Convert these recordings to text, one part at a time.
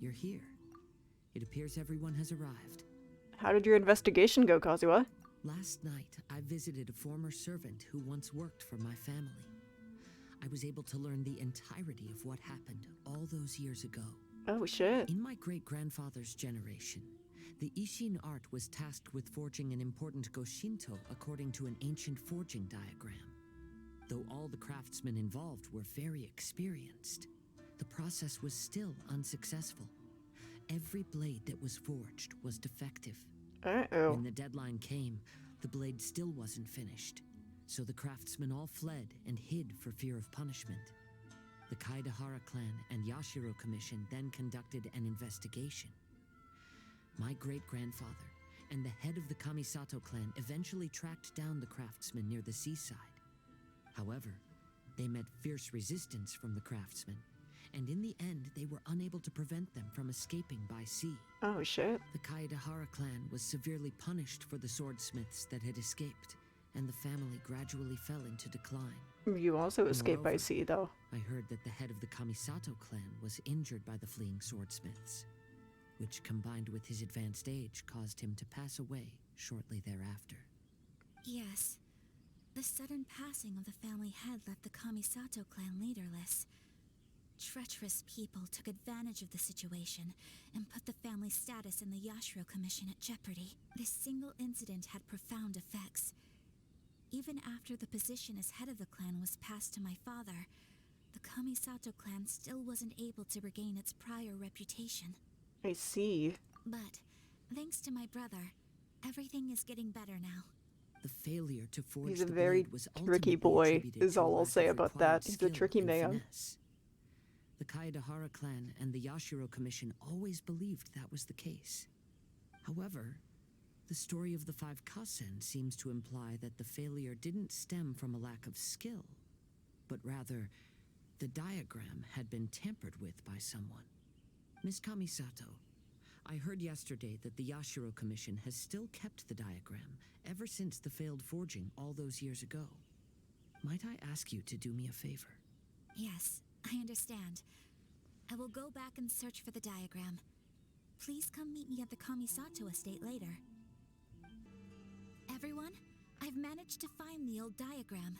you're here. It appears everyone has arrived. How did your investigation go, Kazuha? Last night, I visited a former servant who once worked for my family. I was able to learn the entirety of what happened all those years ago. Oh, shit. In my great-grandfather's generation, the Ishin art was tasked with forging an important Goshinto according to an ancient forging diagram. Though all the craftsmen involved were very experienced, the process was still unsuccessful. Every blade that was forged was defective. Uh-oh. When the deadline came, the blade still wasn't finished, so the craftsmen all fled and hid for fear of punishment. The Kaidahara clan and Yashiro Commission then conducted an investigation. My great-grandfather and the head of the Kamisato clan eventually tracked down the craftsmen near the seaside. However, they met fierce resistance from the craftsmen, and in the end they were unable to prevent them from escaping by sea. Oh, shit. The Kaidahara clan was severely punished for the swordsmiths that had escaped, and the family gradually fell into decline. You also escaped by Moreover, sea, though. I heard that the head of the Kamisato clan was injured by the fleeing swordsmiths, which combined with his advanced age caused him to pass away shortly thereafter. Yes. The sudden passing of the family head left the Kamisato clan leaderless. Treacherous people took advantage of the situation and put the family's status in the Yashiro Commission at jeopardy. This single incident had profound effects. Even after the position as head of the clan was passed to my father, the Kamisato clan still wasn't able to regain its prior reputation. I see. But, thanks to my brother, everything is getting better now. The failure to forge He's a the very blade was tricky ultimately boy, attributed is to all I'll lack say of about required that. He's a skill tricky and man. finesse. The Kaidahara clan and the Yashiro Commission always believed that was the case. However, the story of the five Kasen seems to imply that the failure didn't stem from a lack of skill, but rather, the diagram had been tampered with by someone. Miss Kamisato, I heard yesterday that the Yashiro Commission has still kept the diagram ever since the failed forging all those years ago. Might I ask you to do me a favor? Yes, I understand. I will go back and search for the diagram. Please come meet me at the Kamisato estate later. Everyone, I've managed to find the old diagram.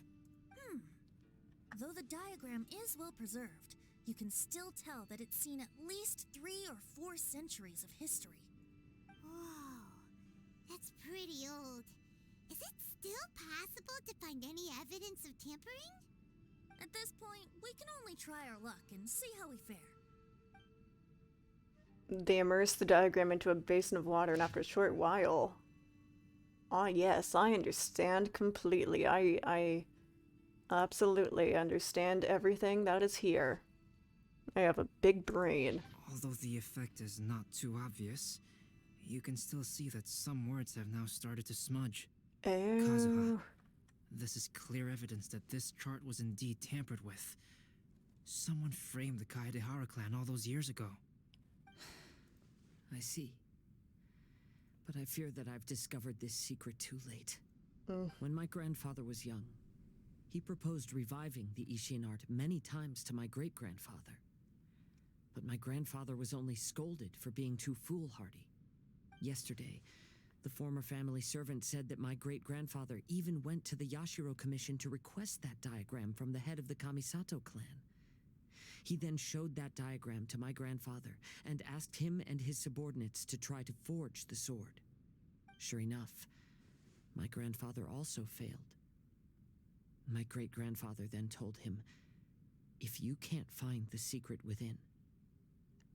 Though the diagram is well preserved, you can still tell that it's seen at least 3 or 4 centuries of history. Whoa, that's pretty old. Is it still possible to find any evidence of tampering? At this point, we can only try our luck and see how we fare. They immerse the diagram into a basin of water, and after a short while... Ah, yes, I understand completely. I absolutely understand everything that is here. I have a big brain. Although the effect is not too obvious, you can still see that some words have now started to smudge. Kazuha, Oh, this is clear evidence that this chart was indeed tampered with. Someone framed the Kaedehara clan all those years ago. I see. But I fear that I've discovered this secret too late. When my grandfather was young, he proposed reviving the Ishin art many times to my great-grandfather. But my grandfather was only scolded for being too foolhardy. Yesterday, the former family servant said that my great-grandfather even went to the Yashiro Commission to request that diagram from the head of the Kamisato clan. He then showed that diagram to my grandfather and asked him and his subordinates to try to forge the sword. Sure enough, my grandfather also failed. My great-grandfather then told him, if you can't find the secret within,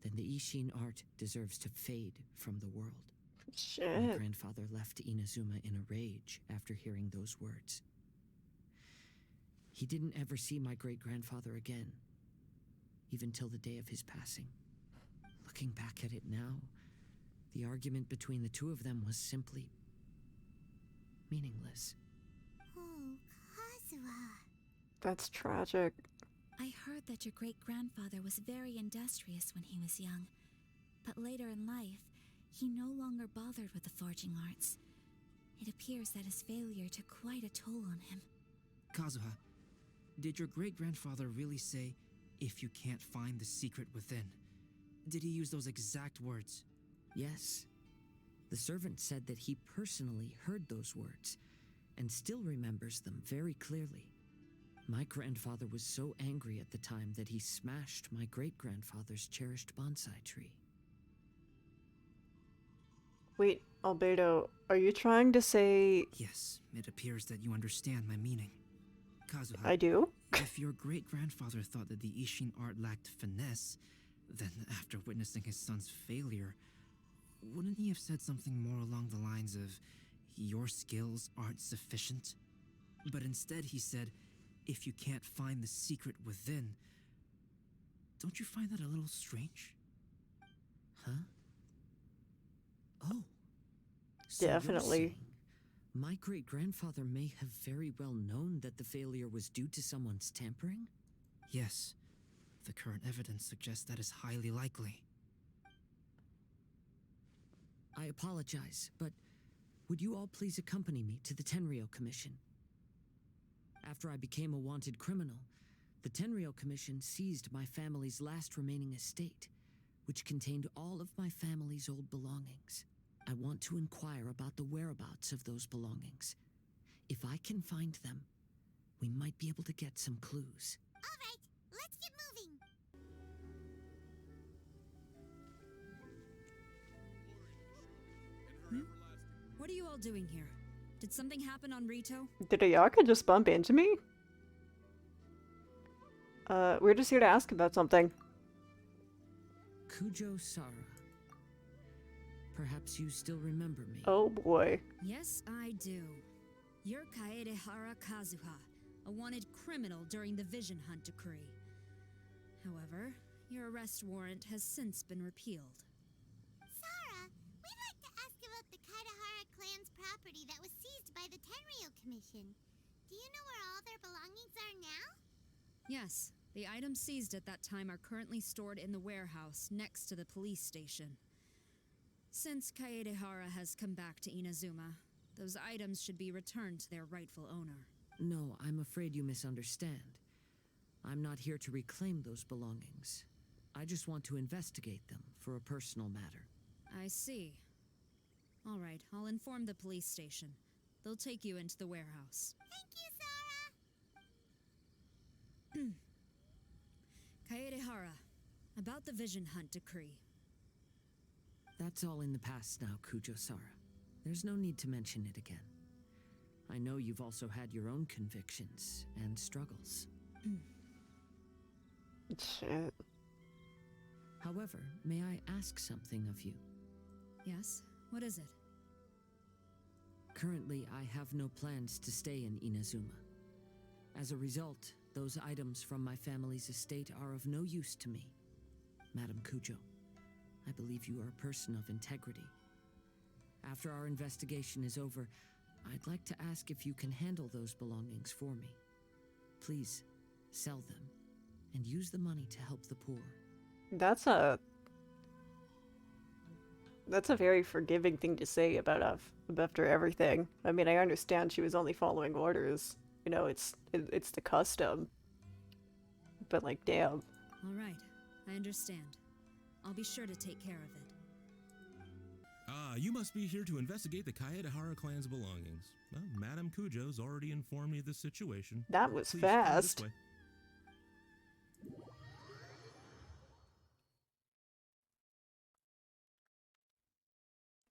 then the Ishin art deserves to fade from the world. My shit. grandfather left Inazuma in a rage after hearing those words. He didn't ever see my great-grandfather again, even till the day of his passing. Looking back at it now, the argument between the two of them was simply meaningless. Oh, Kazuha. That's tragic. I heard that your great-grandfather was very industrious when he was young, but later in life, he no longer bothered with the forging arts. It appears that his failure took quite a toll on him. Kazuha, did your great-grandfather really say, if you can't find the secret within, Did he use those exact words? Yes. The servant said that he personally heard those words and still remembers them very clearly. My grandfather was so angry at the time that he smashed my great-grandfather's cherished bonsai tree. Wait, Albedo, are you trying to say... Yes, it appears that you understand my meaning. Kazuha, I do? if your great-grandfather thought that the Ishin art lacked finesse, then after witnessing his son's failure, wouldn't he have said something more along the lines of, your skills aren't sufficient? But instead he said, if you can't find the secret within. Don't you find that a little strange? Huh? Oh. So you're Definitely. saying my great-grandfather may have very well known that the failure was due to someone's tampering? Yes. The current evidence suggests that is highly likely. I apologize, but would you all please accompany me to the Tenryou Commission? After I became a wanted criminal, the Tenryou Commission seized my family's last remaining estate, which contained all of my family's old belongings. I want to inquire about the whereabouts of those belongings. If I can find them, we might be able to get some clues. All right, let's get moving. What are you all doing here? Did something happen on Rito? Did Ayaka just bump into me? We're just here to ask about something. Kujo Sara. Perhaps you still remember me. Oh boy. Yes, I do. You're Kaedehara Kazuha, a wanted criminal during the Vision Hunt decree. However, your arrest warrant has since been repealed. Sarah, we'd like to ask about the Kaedehara clan's property that was seized by the Tenryou Commission. Do you know where all their belongings are now? Yes, the items seized at that time are currently stored in the warehouse next to the police station. Since Kaedehara has come back to Inazuma, those items should be returned to their rightful owner. No, I'm afraid you misunderstand. I'm not here to reclaim those belongings. I just want to investigate them for a personal matter. I see. All right, I'll inform the police station. They'll take you into the warehouse. Thank you, Sarah! Kaedehara, about the Vision Hunt decree. That's all in the past now, Kujo Sara. There's no need to mention it again. I know you've also had your own convictions and struggles. Shit. However, may I ask something of you? Yes? What is it? Currently, I have no plans to stay in Inazuma. As a result, those items from my family's estate are of no use to me. Madam Kujo, I believe you are a person of integrity. After our investigation is over, I'd like to ask if you can handle those belongings for me. Please, sell them, and use the money to help the poor. That's a very forgiving thing to say about after everything. I mean, I understand she was only following orders. You know, it's the custom. But like, damn. All right, I understand. I'll be sure to take care of it. You must be here to investigate the Kaedehara clan's belongings. Well, Madame Kujo's already informed me of the situation. That was Please, come this fast. way.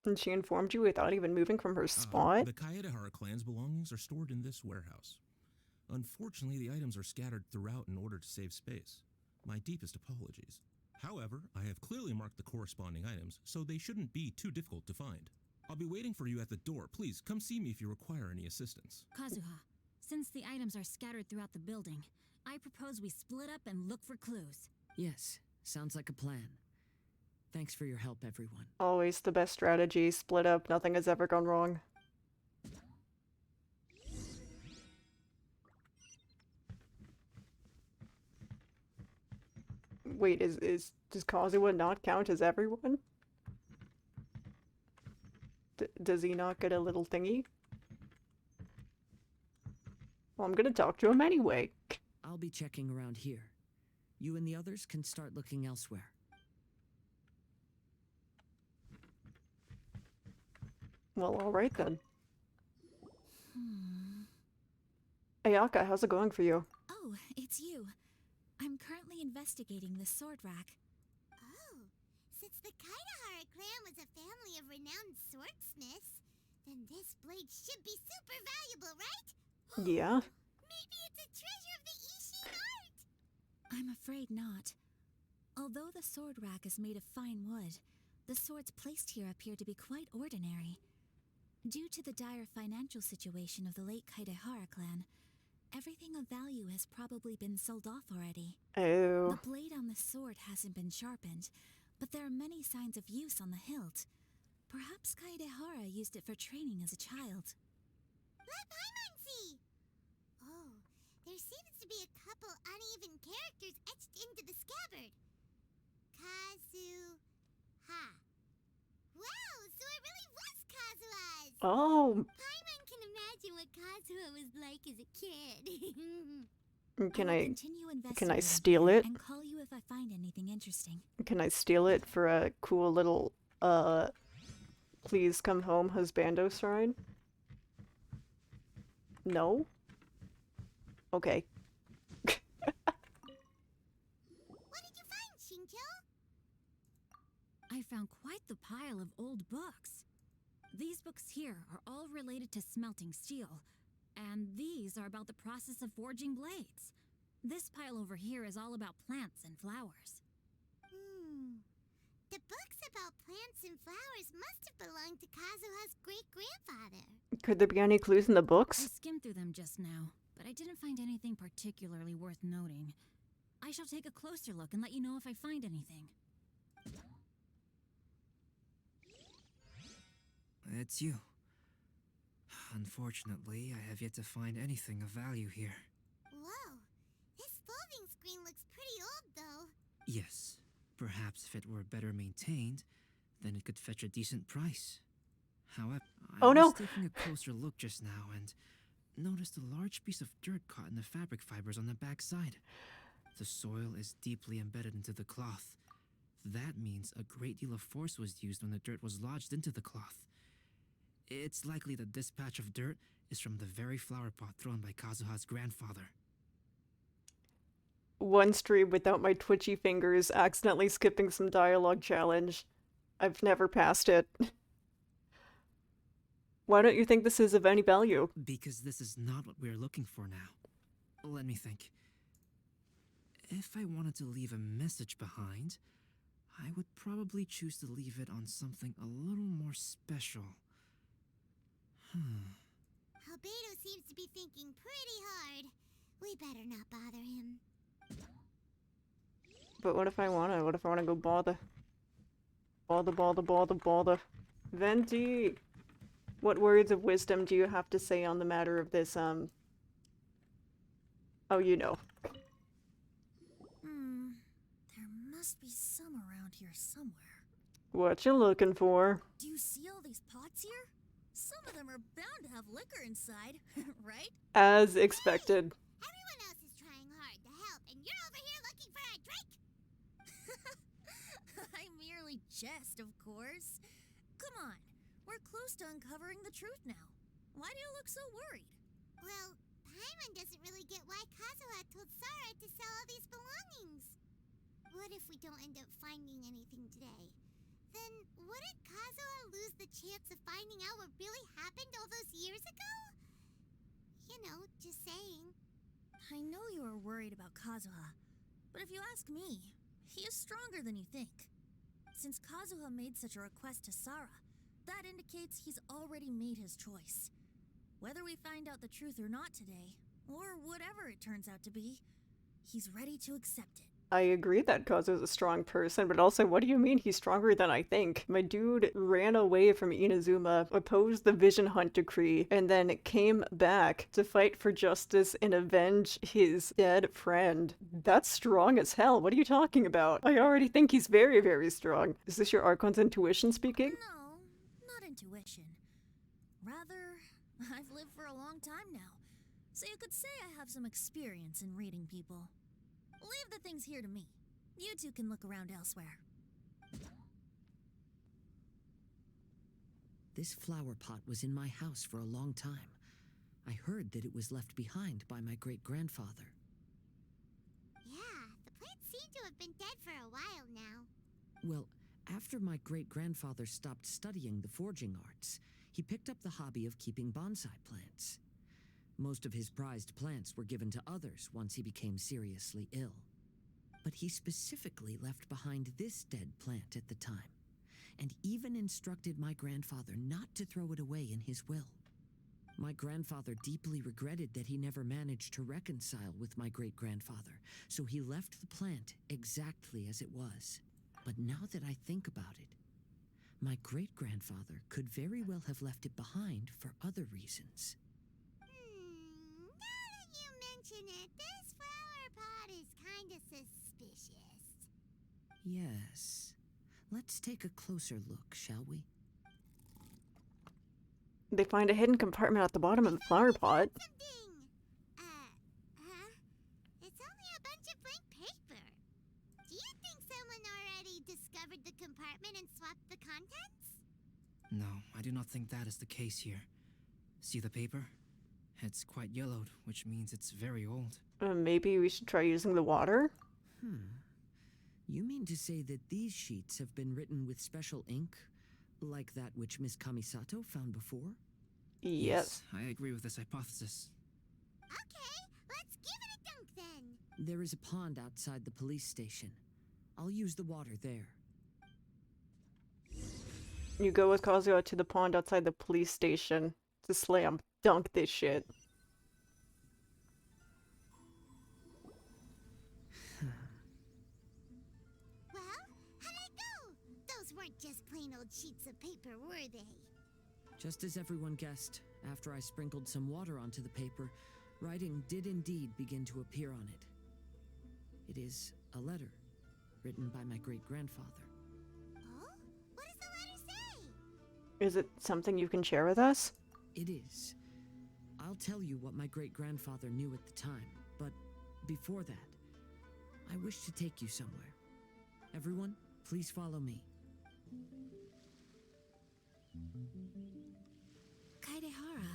And she informed you without even moving from her spot? The Kaedehara clan's belongings are stored in this warehouse. Unfortunately, the items are scattered throughout in order to save space. My deepest apologies. However, I have clearly marked the corresponding items, so they shouldn't be too difficult to find. I'll be waiting for you at the door. Please, come see me if you require any assistance. Kazuha, since the items are scattered throughout the building, I propose we split up and look for clues. Yes, sounds like a plan. Thanks for your help, everyone. Always the best strategy. Split up. Nothing has ever gone wrong. Wait, does Kazuha not count as everyone? Does he not get a little thingy? Well, I'm gonna talk to him anyway. I'll be checking around here. You and the others can start looking elsewhere. Well, alright then. Ayaka, how's it going for you? Oh, it's you. I'm currently investigating the sword rack. Oh, since the Kaidahara clan was a family of renowned swordsmiths, then this blade should be super valuable, right? Yeah. Maybe it's a treasure of the Ishin art! I'm afraid not. Although the sword rack is made of fine wood, the swords placed here appear to be quite ordinary. Due to the dire financial situation of the late Kaidahara clan, everything of value has probably been sold off already. Oh. The blade on the sword hasn't been sharpened, but there are many signs of use on the hilt. Perhaps Kaidehara used it for training as a child. Let Paimon see! Oh, there seems to be a couple uneven characters etched into the scabbard. Kazu-ha. Wow, so it really was Kazuha's! Oh. Paimon can imagine what Kazuha was like as a kid. Can will I continue can I investigating steal it? and call you if I find anything interesting. Can I steal it for a cool little please come home husbando sign? No? Okay. What did you find, Shinjo? I found quite the pile of old books. These books here are all related to smelting steel, and these are about the process of forging blades. This pile over here is all about plants and flowers. The books about plants and flowers must have belonged to Kazuha's great-grandfather. Could there be any clues in the I books? skimmed through them just now, but I didn't find anything particularly worth noting. I shall take a closer look and let you know if I find anything. It's you. Unfortunately, I have yet to find anything of value here. Whoa, this folding screen looks pretty old, though. Yes, perhaps if it were better maintained, then it could fetch a decent price. However, I Oh, no. was taking a closer look just now and noticed a large piece of dirt caught in the fabric fibers on the back side. The soil is deeply embedded into the cloth. That means a great deal of force was used when the dirt was lodged into the cloth. It's likely that this patch of dirt is from the very flower pot thrown by Kazuha's grandfather. One stream without my twitchy fingers accidentally skipping some dialogue challenge. I've never passed it. Why don't you think this is of any value? Because this is not what we're looking for now. Let me think. If I wanted to leave a message behind, I would probably choose to leave it on something a little more special. Albedo seems to be thinking pretty hard. We better not bother him. But what if I wanna? What if I wanna go bother? Bother. Venti! What words of wisdom do you have to say on the matter of this, Oh, you know. There must be some around here somewhere. What you looking for? Do you see all these pots here? Some of them are bound to have liquor inside, right? As expected. Everyone else is trying hard to help, and you're over here looking for a drink? I merely jest, of course. Come on, we're close to uncovering the truth now. Why do you look so worried? Well, Paimon doesn't really get why Kazuha told Sara to sell all these belongings. What if we don't end up finding anything today? Then wouldn't Kazuha lose the chance of finding out what really happened all those years ago? You know, just saying. I know you are worried about Kazuha, but if you ask me, he is stronger than you think. Since Kazuha made such a request to Sara, that indicates he's already made his choice. Whether we find out the truth or not today, or whatever it turns out to be, he's ready to accept it. I agree that Kazu's a strong person, but also, what do you mean he's stronger than I think? My dude ran away from Inazuma, opposed the Vision Hunt decree, and then came back to fight for justice and avenge his dead friend. That's strong as hell. What are you talking about? I already think he's very, very strong. Is this your Archon's intuition speaking? No, not intuition. Rather, I've lived for a long time now, so you could say I have some experience in reading people. Leave the things here to me. You two can look around elsewhere. This flower pot was in my house for a long time. I heard that it was left behind by my great-grandfather. Yeah, the plants seem to have been dead for a while now. Well, after my great-grandfather stopped studying the forging arts, he picked up the hobby of keeping bonsai plants. Most of his prized plants were given to others once he became seriously ill. But he specifically left behind this dead plant at the time, and even instructed my grandfather not to throw it away in his will. My grandfather deeply regretted that he never managed to reconcile with my great-grandfather, so he left the plant exactly as it was. But now that I think about it, my great-grandfather could very well have left it behind for other reasons. Now that you mention it, this flower pot is kinda suspicious. Yes. Let's take a closer look, shall we? They find a hidden compartment at the bottom of the flower pot. Something! Huh? It's only a bunch of blank paper. Do you think someone already discovered the compartment and swapped the contents? No, I do not think that is the case here. See the paper? It's quite yellowed, which means it's very old. Maybe we should try using the water? You mean to say that these sheets have been written with special ink, like that which Miss Kamisato found before? Yes. I agree with this hypothesis. Okay, let's give it a dunk then. There is a pond outside the police station. I'll use the water there. You go with Kazuha to the pond outside the police station to slam dunk this shit. Well, how'd it go? Those weren't just plain old sheets of paper, were they? Just as everyone guessed, after I sprinkled some water onto the paper, writing did indeed begin to appear on it. It is a letter, written by my great-grandfather. Oh? What does the letter say? Is it something you can share with us? It is. I'll tell you what my great-grandfather knew at the time, but before that, I wish to take you somewhere. Everyone, please follow me. Kaedehara,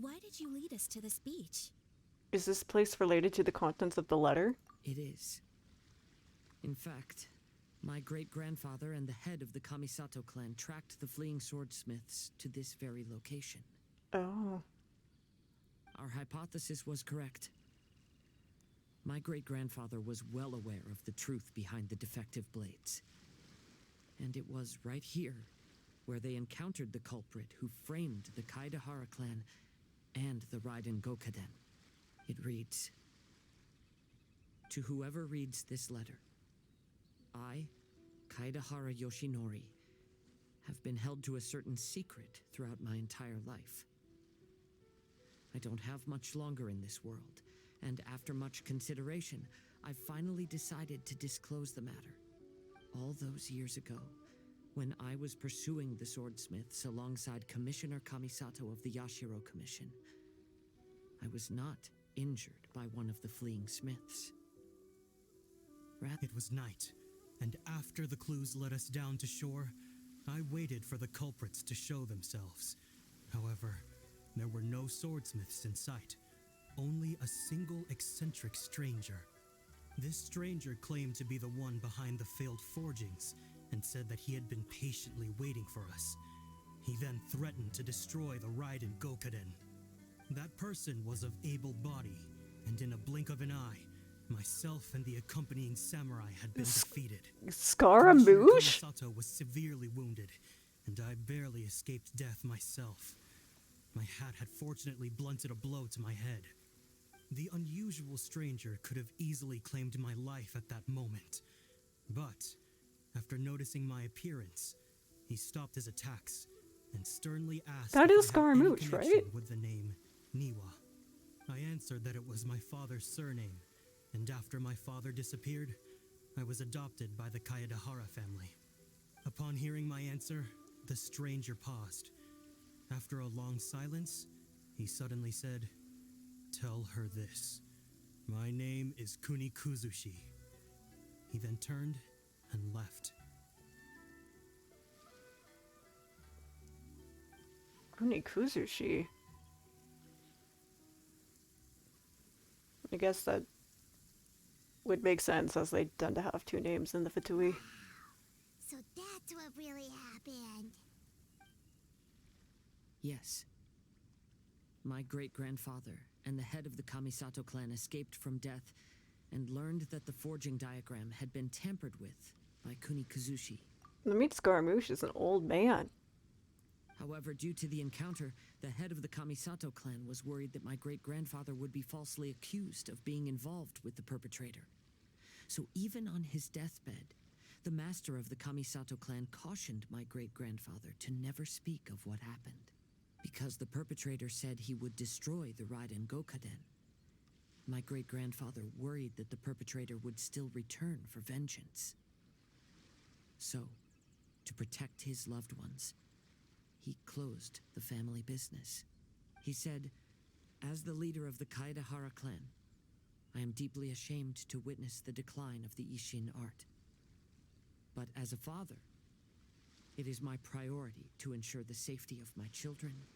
why did you lead us to this beach? Is this place related to the contents of the letter? It is. In fact, my great-grandfather and the head of the Kamisato clan tracked the fleeing swordsmiths to this very location. Oh. Our hypothesis was correct. My great-grandfather was well aware of the truth behind the defective blades. And it was right here where they encountered the culprit who framed the Kaedehara clan and the Raiden Gokaden. It reads, "To whoever reads this letter, I, Kaedehara Yoshinori, have been held to a certain secret throughout my entire life. I don't have much longer in this world, and after much consideration, I finally decided to disclose the matter. All those years ago, when I was pursuing the swordsmiths alongside Commissioner Kamisato of the Yashiro Commission, I was not injured by one of the fleeing smiths. It was night, and after the clues led us down to shore, I waited for the culprits to show themselves. However, there were no swordsmiths in sight, only a single eccentric stranger. This stranger claimed to be the one behind the failed forgings, and said that he had been patiently waiting for us. He then threatened to destroy the Raiden Gokaden. That person was of able body, and in a blink of an eye, myself and the accompanying samurai had been defeated. Scaramouche? Kamisato was severely wounded, and I barely escaped death myself. My hat had fortunately blunted a blow to my head. The unusual stranger could have easily claimed my life at that moment, but after noticing my appearance, he stopped his attacks and sternly asked That if is I had any Scaramouche, connection right? with the name Niwa. I answered that it was my father's surname, and after my father disappeared, I was adopted by the Kaedehara family. Upon hearing my answer, the stranger paused. After a long silence, he suddenly said, "Tell her this. My name is Kunikuzushi." He then turned and left. Kunikuzushi. I guess that would make sense, as they tend to have two names in the Fatui. So that's what really happened. Yes. My great-grandfather and the head of the Kamisato clan escaped from death and learned that the forging diagram had been tampered with by Kunikuzushi. I mean, Scaramouche is an old man. However, due to the encounter, the head of the Kamisato clan was worried that my great-grandfather would be falsely accused of being involved with the perpetrator. So even on his deathbed, the master of the Kamisato clan cautioned my great-grandfather to never speak of what happened, because the perpetrator said he would destroy the Raiden Gokaden. My great-grandfather worried that the perpetrator would still return for vengeance. So, to protect his loved ones, he closed the family business. He said, "As the leader of the Kaedehara clan, I am deeply ashamed to witness the decline of the Ishin art. But as a father, it is my priority to ensure the safety of my children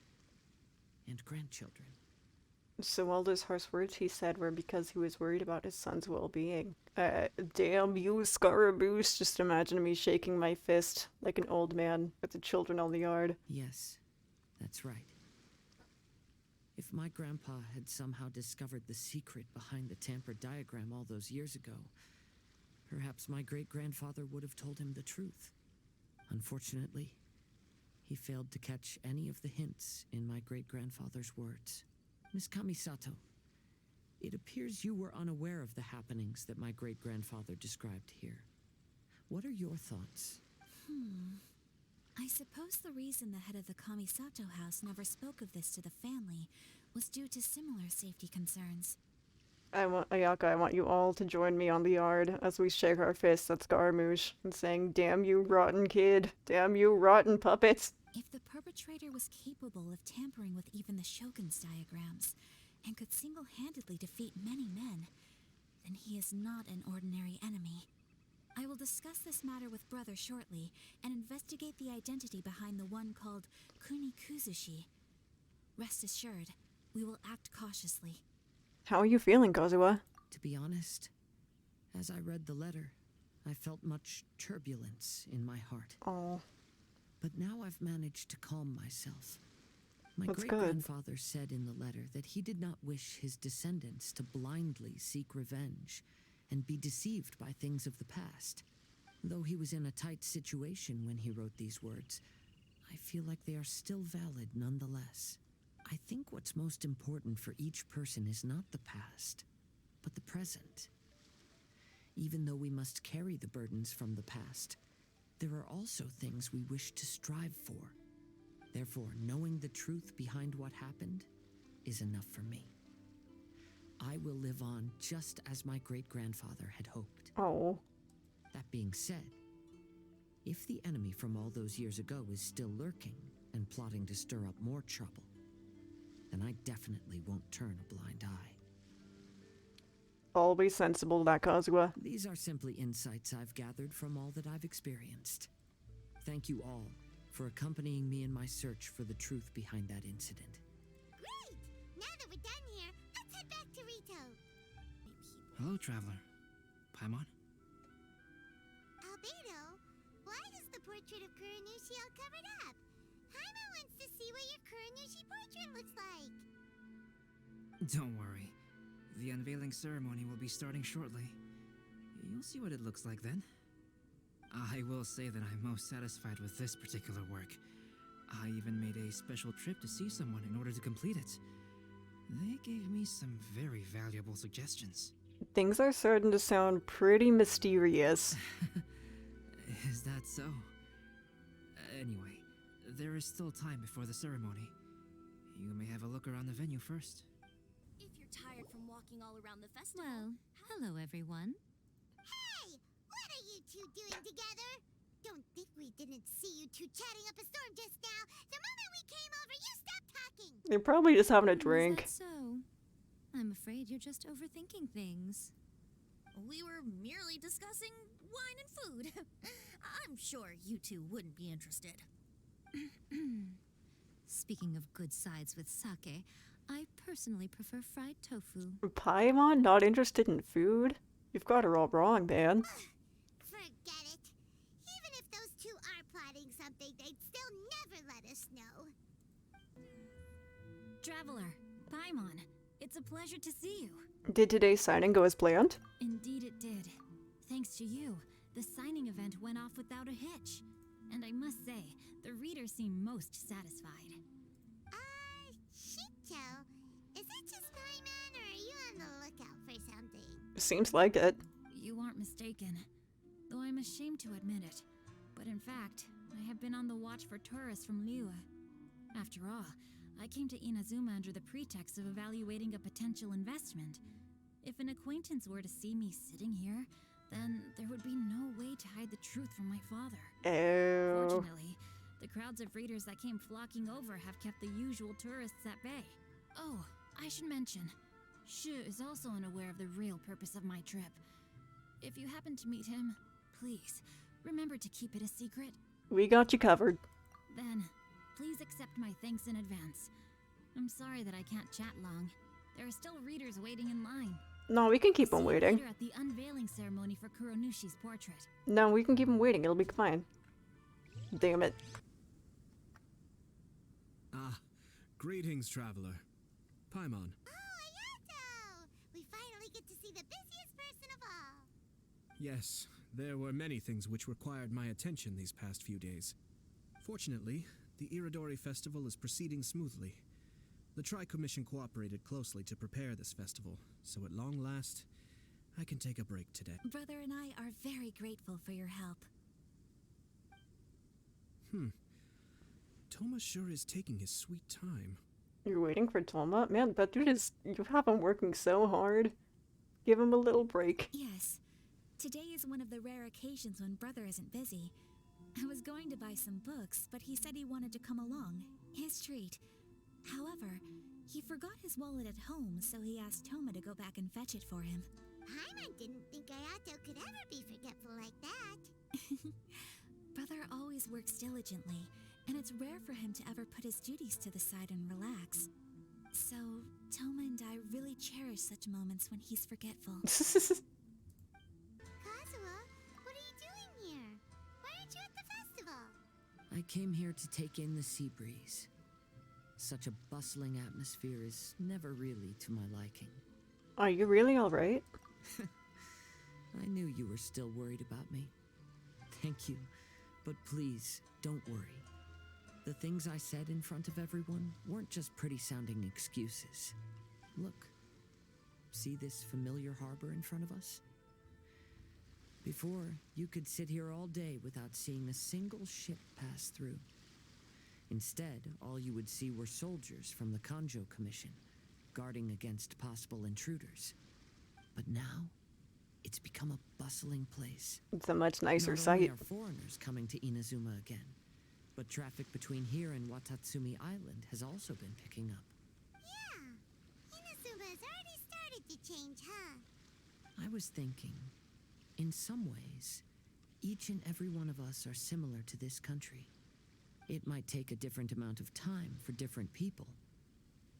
and grandchildren." So all those harsh words he said were because he was worried about his son's well-being. Damn you, Scaramouche. Just imagine me shaking my fist like an old man with the children on the yard. Yes, that's right. If my grandpa had somehow discovered the secret behind the tampered diagram all those years ago, perhaps my great-grandfather would have told him the truth. Unfortunately, he failed to catch any of the hints in my great-grandfather's words. Miss Kamisato, it appears you were unaware of the happenings that my great-grandfather described here. What are your thoughts? I suppose the reason the head of the Kamisato house never spoke of this to the family was due to similar safety concerns. Ayaka, I want you all to join me on the yard as we shake our fists at Scaramouche and saying, "Damn you, rotten kid. Damn you, rotten puppets." If the perpetrator was capable of tampering with even the Shogun's diagrams, and could single-handedly defeat many men, then he is not an ordinary enemy. I will discuss this matter with Brother shortly, and investigate the identity behind the one called Kunikuzushi. Rest assured, we will act cautiously. How are you feeling, Kazuha? To be honest, as I read the letter, I felt much turbulence in my heart. Oh, But now I've managed to calm myself. My That's good. great-grandfather said in the letter that he did not wish his descendants to blindly seek revenge and be deceived by things of the past. Though he was in a tight situation when he wrote these words, I feel like they are still valid nonetheless. I think what's most important for each person is not the past, but the present. Even though we must carry the burdens from the past, there are also things we wish to strive for. Therefore, knowing the truth behind what happened is enough for me. I will live on just as my great-grandfather had hoped. oh. That being said, if the enemy from all those years ago is still lurking and plotting to stir up more trouble, then I definitely won't turn a blind eye. Always sensible, that Kazuha. These are simply insights I've gathered from all that I've experienced. Thank you all for accompanying me in my search for the truth behind that incident. Great! Now that we're done here, let's head back to Rito. Hello, traveler. Paimon? Albedo, why is the portrait of Kuranushi all covered up? Haima wants to see what your Kuranushi portrait looks like. Don't worry. The unveiling ceremony will be starting shortly. You'll see what it looks like then. I will say that I'm most satisfied with this particular work. I even made a special trip to see someone in order to complete it. They gave me some very valuable suggestions. Things are starting to sound pretty mysterious. Is that so? Anyway, there is still time before the ceremony. You may have a look around the venue first. If you're tired from walking all around the festival... Well, hello everyone. Hey! What are you two doing together? Don't think we didn't see you two chatting up a storm just now. The moment we came over, you stopped talking. They're probably just having a Is drink. that so? I'm afraid you're just overthinking things. We were merely discussing wine and food. I'm sure you two wouldn't be interested. Speaking of good sides with sake, I personally prefer fried tofu. Paimon not interested in food? You've got her all wrong, man. Forget it. Even if those two are plotting something, they'd still never let us know. Traveler, Paimon, it's a pleasure to see you. Did today's signing go as planned? Indeed it did. Thanks to you, the signing event went off without a hitch. And I must say, the readers seem most satisfied. Shito, is it just Paimon, or are you on the lookout for something? Seems like it. You aren't mistaken, though I'm ashamed to admit it. But in fact, I have been on the watch for tourists from Liyue. After all, I came to Inazuma under the pretext of evaluating a potential investment. If an acquaintance were to see me sitting here, then there would be no way to hide the truth from my father. Oh. Fortunately, the crowds of readers that came flocking over have kept the usual tourists at bay. Oh, I should mention, Shu is also unaware of the real purpose of my trip. If you happen to meet him, please, remember to keep it a secret. We got you covered. Then, please accept my thanks in advance. I'm sorry that I can't chat long. There are still readers waiting in line. No, we can keep See them you waiting. later at the unveiling ceremony for Kuronushi's portrait. No, we can keep them waiting. It'll be fine. Damn it. Ah, greetings, traveler. Paimon. Oh, Ayato! We finally get to see the busiest person of all. Yes, there were many things which required my attention these past few days. Fortunately, the Iridori festival is proceeding smoothly. The Tri-Commission cooperated closely to prepare this festival, so at long last, I can take a break today. Brother and I are very grateful for your help. Toma sure is taking his sweet time. You're waiting for Toma? Man, that dude is... You have him working so hard. Give him a little break. Yes. Today is one of the rare occasions when Brother isn't busy. I was going to buy some books, but he said he wanted to come along. His treat. However, he forgot his wallet at home, so he asked Toma to go back and fetch it for him. Paimon didn't think Ayato could ever be forgetful like that. Brother always works diligently, and it's rare for him to ever put his duties to the side and relax. So, Toma and I really cherish such moments when he's forgetful. Kazuha, what are you doing here? Why aren't you at the festival? I came here to take in the sea breeze. Such a bustling atmosphere is never really to my liking. Are you really alright? I knew you were still worried about me. Thank you, but please, don't worry. The things I said in front of everyone weren't just pretty-sounding excuses. Look, see this familiar harbor in front of us? Before, you could sit here all day without seeing a single ship pass through. Instead, all you would see were soldiers from the Kanjo Commission, guarding against possible intruders. But now, it's become a bustling place. It's a much nicer Not only sight. are foreigners coming to Inazuma again, but traffic between here and Watatsumi Island has also been picking up. Yeah, Inazuma's already started to change, huh? I was thinking, in some ways, each and every one of us are similar to this country. It might take a different amount of time for different people,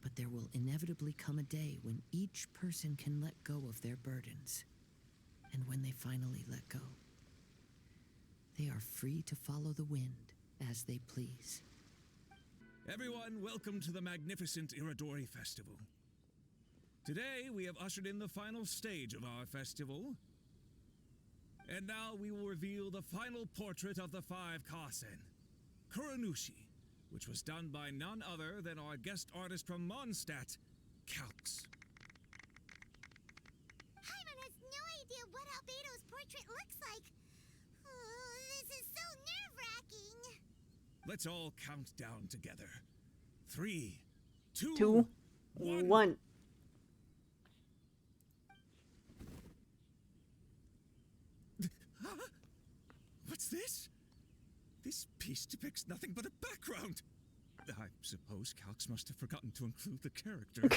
but there will inevitably come a day when each person can let go of their burdens. And when they finally let go, they are free to follow the wind as they please. Everyone, welcome to the magnificent Iridori Festival. Today, we have ushered in the final stage of our festival. And now we will reveal the final portrait of the 5 Kasen, Kuronushi, which was done by none other than our guest artist from Mondstadt, Calx. Paimon has no idea what Albedo's portrait looks like. Oh, this is so nerve-wracking. Let's all count down together. 3, 2, 2, 1. 1. What's this? This piece depicts nothing but a background. I suppose Calx must have forgotten to include the character.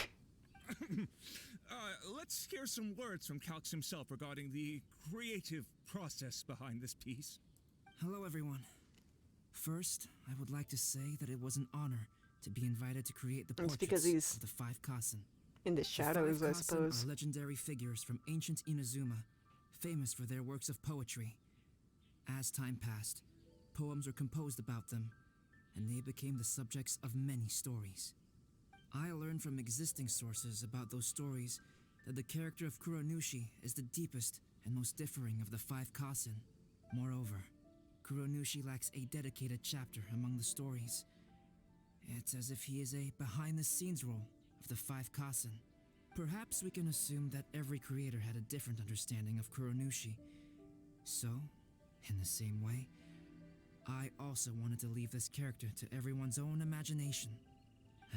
Let's hear some words from Calx himself regarding the creative process behind this piece. Hello, everyone. First, I would like to say that it was an honor to be invited to create the It's because portraits he's of the five Kasen. in the shadows, I The five Kasen suppose. are legendary figures from ancient Inazuma, famous for their works of poetry. As time passed, poems were composed about them, and they became the subjects of many stories. I learned from existing sources about those stories that the character of Kuronushi is the deepest and most differing of the five Kasen. Moreover, Kuronushi lacks a dedicated chapter among the stories. It's as if he is a behind-the-scenes role of the five Kasen. Perhaps we can assume that every creator had a different understanding of Kuronushi. So, in the same way, I also wanted to leave this character to everyone's own imagination.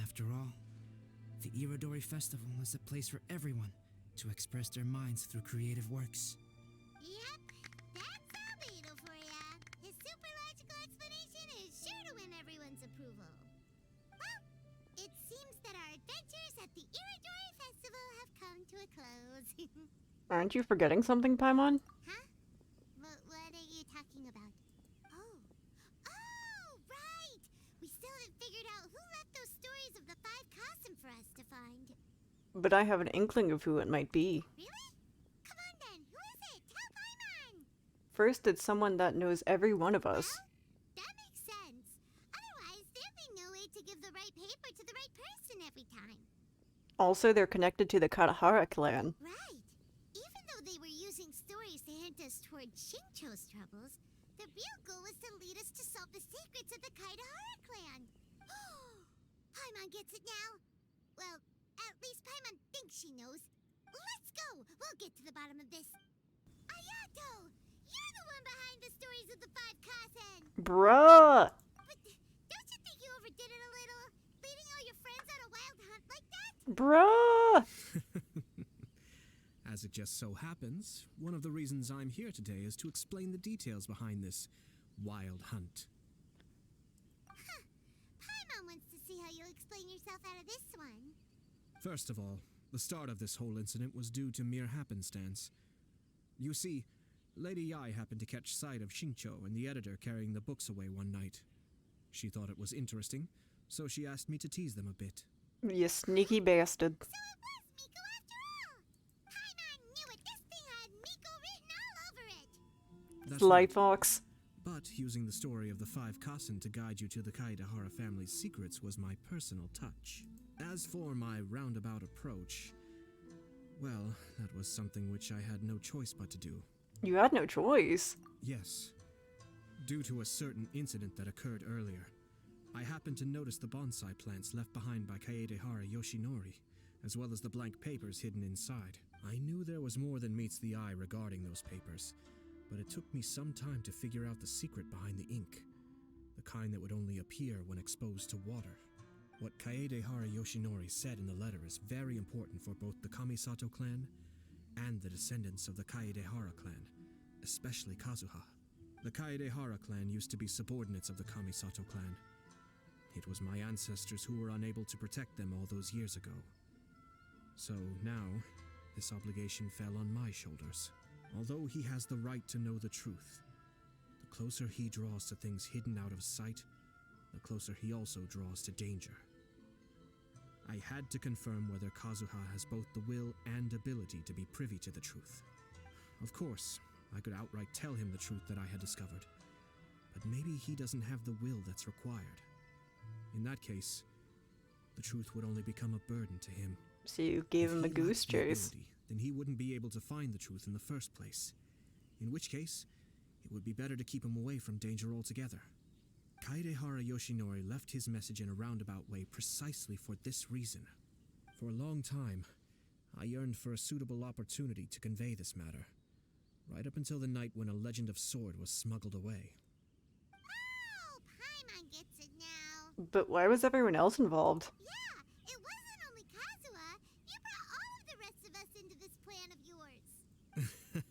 After all, the Irodori Festival is a place for everyone to express their minds through creative works. Yep, that's Albedo for ya. His super logical explanation is sure to win everyone's approval. Well, it seems that our adventures at the Irodori Festival have come to a close. Aren't you forgetting something, Paimon? Huh? What are you talking about? Oh. Oh, right! We still haven't figured out who left those stories of the five Kasen for us to find. But I have an inkling of who it might be. Really? Come on then, who is it? Tell Paimon! First, it's someone that knows every one of us. Well, that makes sense. Otherwise, there'd be no way to give the right paper to the right person every time. Also, they're connected to the Katahara clan. Right. Even though they were using stories to hint us toward Shincho's troubles, the real goal was to lead us to solve the secrets of the Kaitahara clan. Paimon gets it now. Well, at least Paimon thinks she knows. Let's go! We'll get to the bottom of this. Ayato! You're the one behind the stories of the five Kasen! Bruh! But don't you think you overdid it a little? Leading all your friends on a wild hunt like that? Bruh! As it just so happens, one of the reasons I'm here today is to explain the details behind this wild hunt. Huh. Paimon wants to see how you'll explain yourself out of this one. First of all, the start of this whole incident was due to mere happenstance. You see, Lady Yai happened to catch sight of Shincho and the editor carrying the books away one night. She thought it was interesting, so she asked me to tease them a bit. You sneaky bastard. So it was Miko after all! Paimon knew it! This thing had Miko written all over it! That's Sly right. Fox. But using the story of the five Kasen to guide you to the Kaitahara family's secrets was my personal touch. As for my roundabout approach, well, that was something which I had no choice but to do. You had no choice. Yes. Due to a certain incident that occurred earlier, I happened to notice the bonsai plants left behind by Kaedehara Yoshinori, as well as the blank papers hidden inside. I knew there was more than meets the eye regarding those papers, but it took me some time to figure out the secret behind the ink, the kind that would only appear when exposed to water. What Kaedehara Yoshinori said in the letter is very important for both the Kamisato clan and the descendants of the Kaedehara clan, especially Kazuha. The Kaedehara clan used to be subordinates of the Kamisato clan. It was my ancestors who were unable to protect them all those years ago. So now, this obligation fell on my shoulders. Although he has the right to know the truth, the closer he draws to things hidden out of sight, the closer he also draws to danger. I had to confirm whether Kazuha has both the will and ability to be privy to the truth. Of course, I could outright tell him the truth that I had discovered, but maybe he doesn't have the will that's required. In that case, the truth would only become a burden to him. So you gave him a If he goose lacked the chase. ability, then he wouldn't be able to find the truth in the first place. In which case, it would be better to keep him away from danger altogether. Kaedehara Yoshinori left his message in a roundabout way precisely for this reason. For a long time, I yearned for a suitable opportunity to convey this matter, right up until the night when a legend of sword was smuggled away. Oh, Paimon gets it now. But why was everyone else involved? Yeah, it wasn't only Kazuha. You brought all of the rest of us into this plan of yours.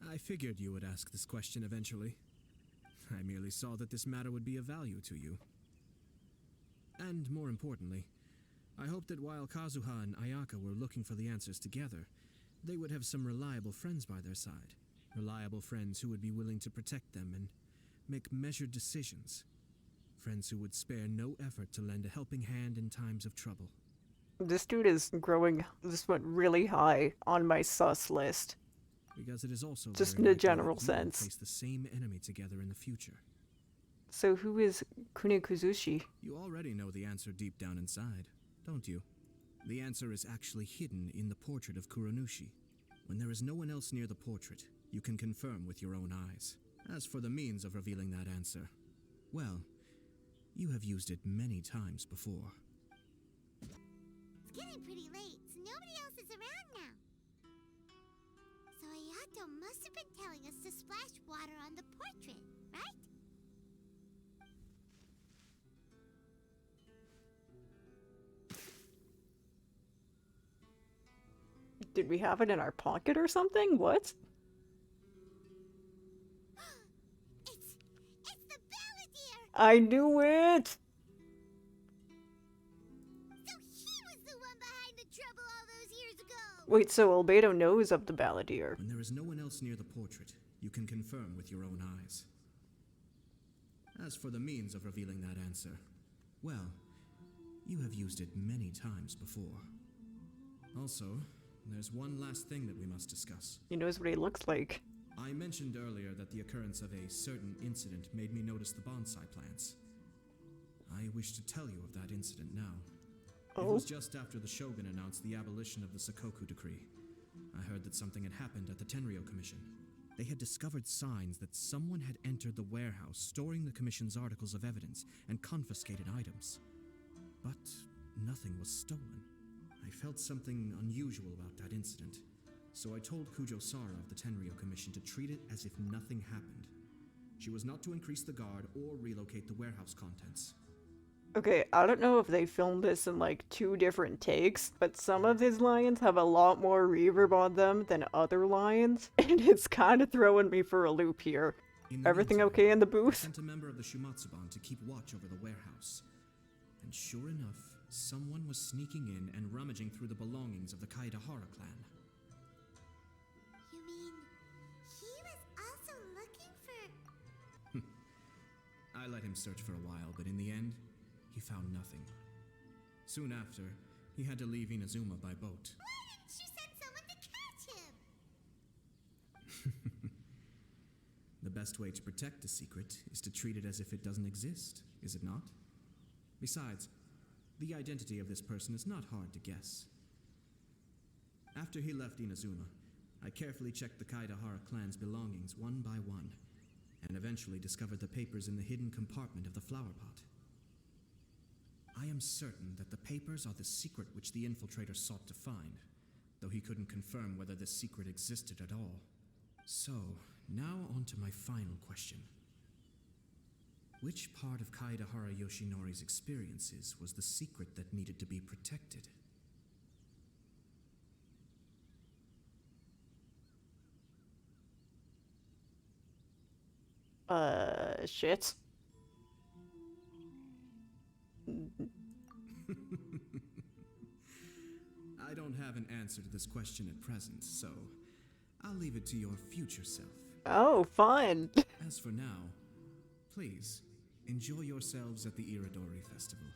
I figured you would ask this question eventually. I merely saw that this matter would be of value to you. And more importantly, I hoped that while Kazuha and Ayaka were looking for the answers together, they would have some reliable friends by their side. Reliable friends who would be willing to protect them and make measured decisions. Friends who would spare no effort to lend a helping hand in times of trouble. This dude is growing. This went really high on my sus list. Because it is also Just very in a likely general that you will sense. face the same enemy together in the future. So who is Kunikuzushi? You already know the answer deep down inside, don't you? The answer is actually hidden in the portrait of Kuranushi. When there is no one else near the portrait, you can confirm with your own eyes. As for the means of revealing that answer, well, you have used it many times before. It's getting pretty late, so nobody else is around now. So Ayato must have been telling us to splash water on the portrait, right? Did we have it in our pocket or something? What? It's the balladeer! I knew it! So he was the one behind the trouble all those years ago! Wait, so Albedo knows of the balladeer. When there is no one else near the portrait, you can confirm with your own eyes. As for the means of revealing that answer, well, you have used it many times before. Also, there's one last thing that we must discuss. He knows what he looks like. I mentioned earlier that the occurrence of a certain incident made me notice the bonsai plants. I wish to tell you of that incident now. It was just after the Shogun announced the abolition of the Sakoku decree. I heard that something had happened at the Tenryou Commission. They had discovered signs that someone had entered the warehouse storing the Commission's articles of evidence and confiscated items. But nothing was stolen. I felt something unusual about that incident, so I told Kujo Sara of the Tenryou Commission to treat it as if nothing happened. She was not to increase the guard or relocate the warehouse contents. Okay, I don't know if they filmed this in like 2 different takes, but some of his lines have a lot more reverb on them than other lines, and it's kind of throwing me for a loop here. Everything okay in the I booth? sent a member of the Shumatsuban to keep watch over the warehouse. And sure enough, someone was sneaking in and rummaging through the belongings of the Kaidahara clan. You mean he was also looking for... I let him search for a while, but in the end, he found nothing. Soon after, he had to leave Inazuma by boat. Why didn't you send someone to catch him? The best way to protect a secret is to treat it as if it doesn't exist, is it not? Besides, the identity of this person is not hard to guess. After he left Inazuma, I carefully checked the Kaidahara clan's belongings one by one, and eventually discovered the papers in the hidden compartment of the flower pot. I am certain that the papers are the secret which the infiltrator sought to find, though he couldn't confirm whether this secret existed at all. So, now on to my final question. Which part of Kaidahara Yoshinori's experiences was the secret that needed to be protected? Shit. I don't have an answer to this question at present, so I'll leave it to your future self. Oh, fun. As for now, please, enjoy yourselves at the Iridori Festival.